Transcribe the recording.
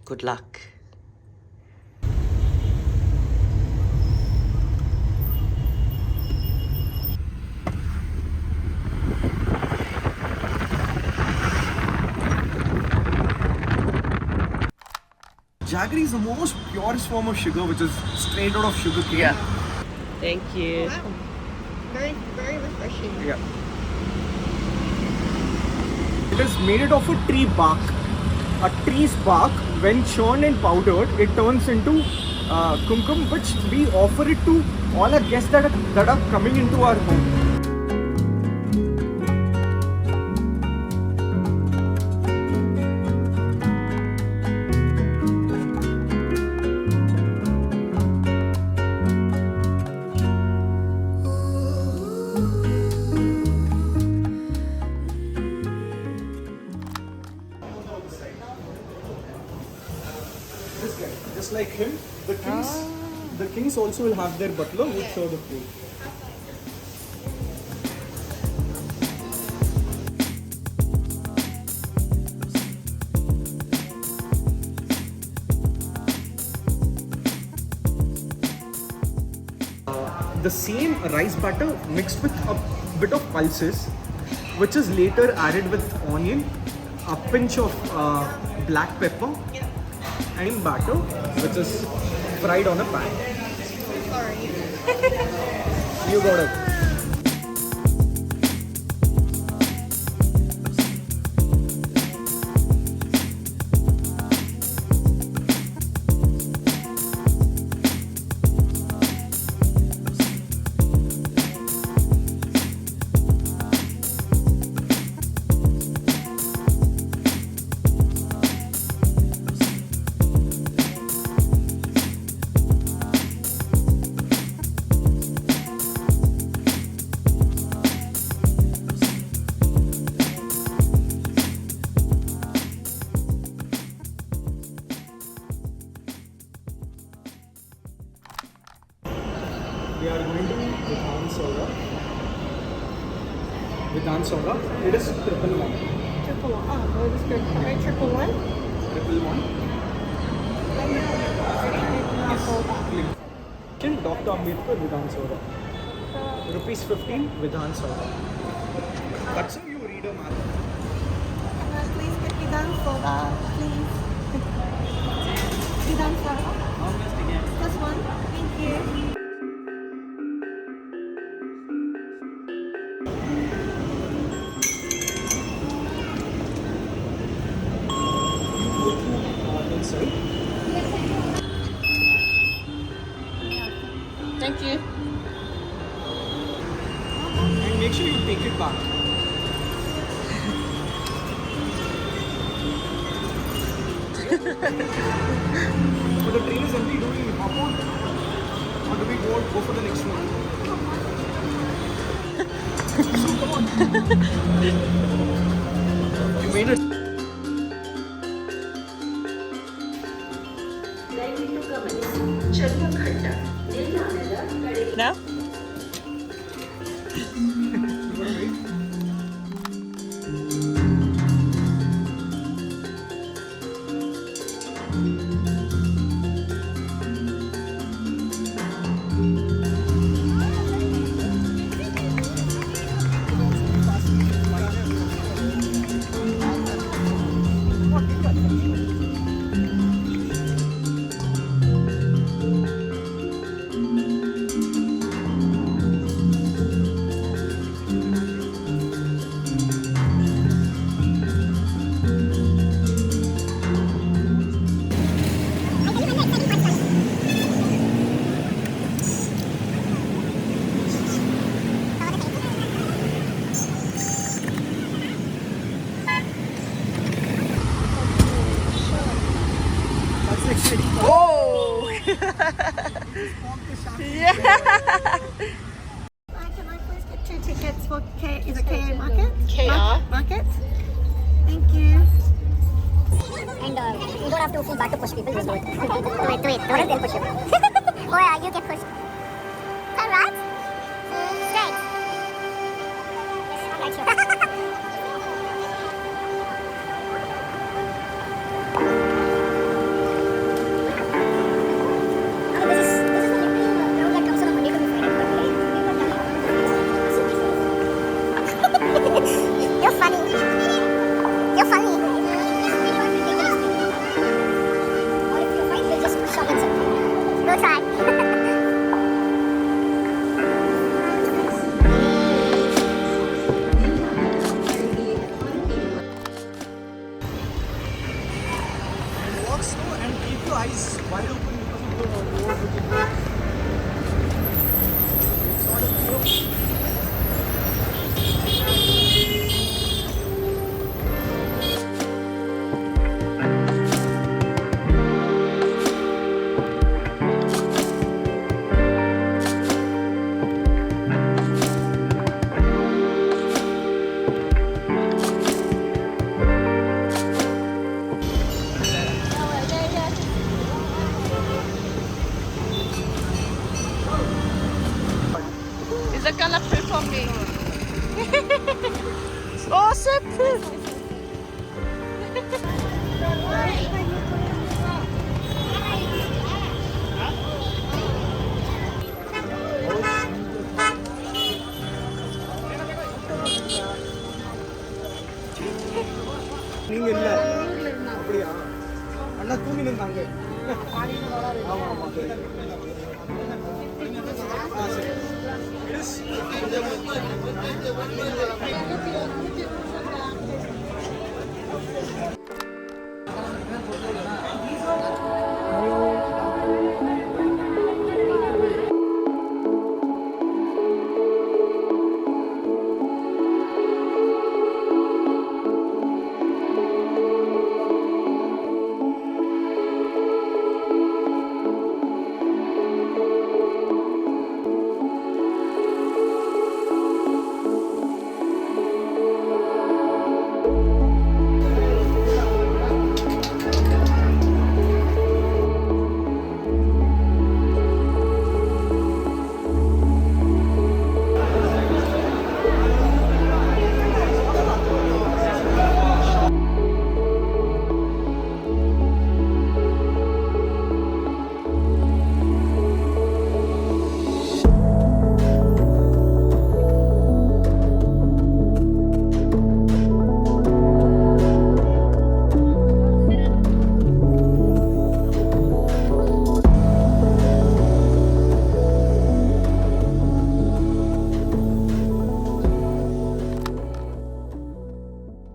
Good luck. Jaggery is the most purest form of sugar, which is straight out of sugar cane. Yeah. Thank you. Wow. Very, very refreshing. Yeah. It is made of a tree bark. A tree's bark, when churned and powdered, it turns into kumkum, which we offer it to all our guests that are coming into our home. This guy, just like him, the kings also will have their butler who serve the food. The same rice batter mixed with a bit of pulses, which is later added with onion, a pinch of black pepper, and batter, which is fried on a pan. Sorry. You got it. We are going to Vidhan Soda. Vidhan Soda. It is 111. Triple one. Oh, this is good. Alright, triple one. 111. Yes. Dr. Ambedkar Vidhan Soda. Rupees 15 Vidhan Soda. That's how you read a map. Please get me done soda, please. Be done soda. Almost again. This one. Thank you. Inside. Thank you. And make sure you take it back. So the train is empty. Do we hop on? Or do we go for the next one? So come on. You made it. No? Whoa! Yeah! Can I please get 2 tickets for is it KA Market? KR? Market? Thank you. And you don't have to feel bad to push people, just do it. Do it. Don't then push you. Oh yeah, you get pushed. Turn right. Straight. Yes, I'm right here. walk slow and keep your eyes wide open because of the road which is there. Sort of slow. Is it gonna poop on me? Oh, so poop! நீங்க இல்ல அப்படியா அண்ணா தூங்கி நின்னாங்க ஆமா ஆமா சரி It is